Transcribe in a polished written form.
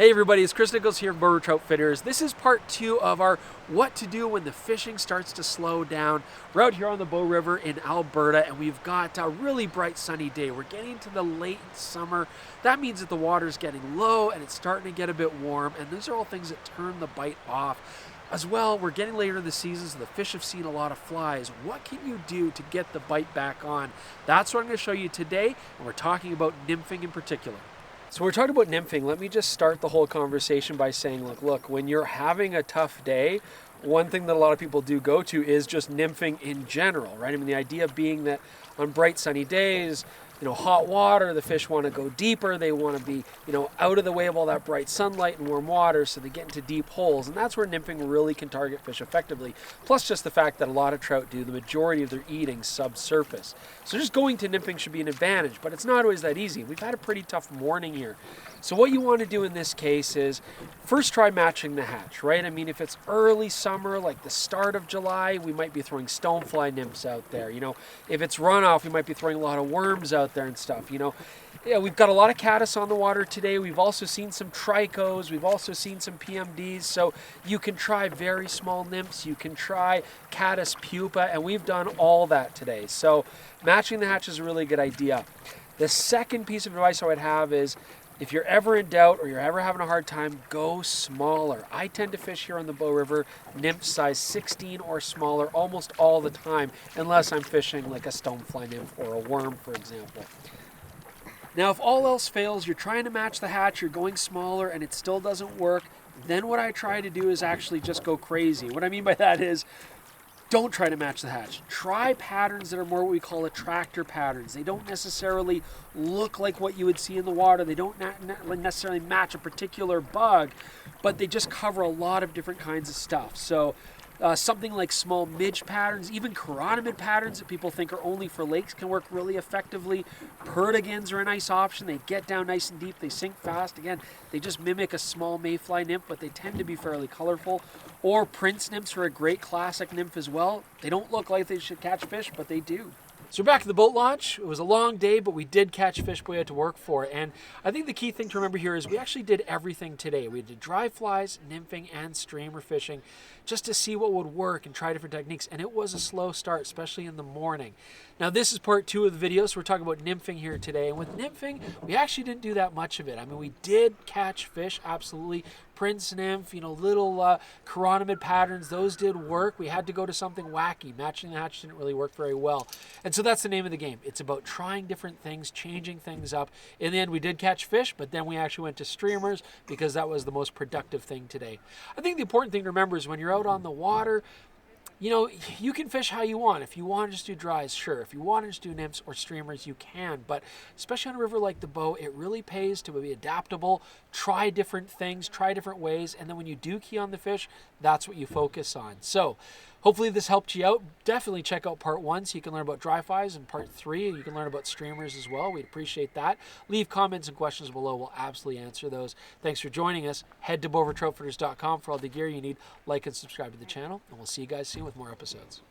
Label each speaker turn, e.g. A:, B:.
A: Hey everybody, it's Chris Niccolls here from Bow River Troutfitters. This is part 2 of our what to do when the fishing starts to slow down. We're out here on the Bow River in Alberta and we've got a really bright sunny day. We're getting to the late summer. That means that the water's getting low and it's starting to get a bit warm, and these are all things that turn the bite off. As well, we're getting later in the season, so the fish have seen a lot of flies. What can you do to get the bite back on? That's what I'm going to show you today, and we're talking about nymphing in particular. So we're talking about nymphing. Let me just start the whole conversation by saying, look, when you're having a tough day, one thing that a lot of people do go to is just nymphing in general, right? I mean, the idea being that on bright sunny days, hot water, the fish want to go deeper. They want to be, out of the way of all that bright sunlight and warm water, so they get into deep holes. And that's where nymphing really can target fish effectively. Plus just the fact that a lot of trout do the majority of their eating subsurface. So just going to nymphing should be an advantage, but it's not always that easy. We've had a pretty tough morning here. So what you want to do in this case is first try matching the hatch, right? I mean, if it's early summer, like the start of July, we might be throwing stonefly nymphs out there. If it's runoff, we might be throwing a lot of worms out there and stuff. Yeah, we've got a lot of caddis on the water today. We've also seen some trichos. We've also seen some PMDs. So you can try very small nymphs. You can try caddis pupa, and we've done all that today. So matching the hatch is a really good idea. The second piece of advice I would have is, if you're ever in doubt or you're ever having a hard time, go smaller. I tend to fish here on the Bow River nymph size 16 or smaller almost all the time, unless I'm fishing like a stonefly nymph or a worm, for example. Now, if all else fails, you're trying to match the hatch, you're going smaller, and it still doesn't work, then what I try to do is actually just go crazy. What I mean by that is, don't try to match the hatch. Try patterns that are more what we call attractor patterns. They don't necessarily look like what you would see in the water. They don't necessarily match a particular bug, but they just cover a lot of different kinds of stuff. So something like small midge patterns, even chironomid patterns that people think are only for lakes can work really effectively. Perdigons are a nice option. They get down nice and deep. They sink fast. Again, they just mimic a small mayfly nymph, but they tend to be fairly colorful. Or prince nymphs are a great classic nymph as well. They don't look like they should catch fish, but they do. So we're back at the boat launch. It was a long day, but we did catch fish we had to work for. And I think the key thing to remember here is we actually did everything today. We did dry flies, nymphing, and streamer fishing just to see what would work and try different techniques. And it was a slow start, especially in the morning. Now this is part 2 of the video, so we're talking about nymphing here today. And with nymphing, we actually didn't do that much of it. I mean, we did catch fish, absolutely. Prince nymph, little chironomid patterns, those did work. We had to go to something wacky. Matching the hatch didn't really work very well. And so that's the name of the game. It's about trying different things, changing things up. In the end, we did catch fish, but then we actually went to streamers because that was the most productive thing today. I think the important thing to remember is when you're out on the water, you can fish how you want. If you want to just do dries, sure. If you want to just do nymphs or streamers, you can. But especially on a river like the Bow, it really pays to be adaptable, try different things, try different ways, and then when you do key on the fish, that's what you focus on. So hopefully this helped you out. Definitely check out part 1 so you can learn about dry flies, and part 3 you can learn about streamers as well. We'd appreciate that. Leave comments and questions below. We'll absolutely answer those. Thanks for joining us. Head to bowrivertroutfitters.com for all the gear you need. Like and subscribe to the channel, and we'll see you guys soon with more episodes.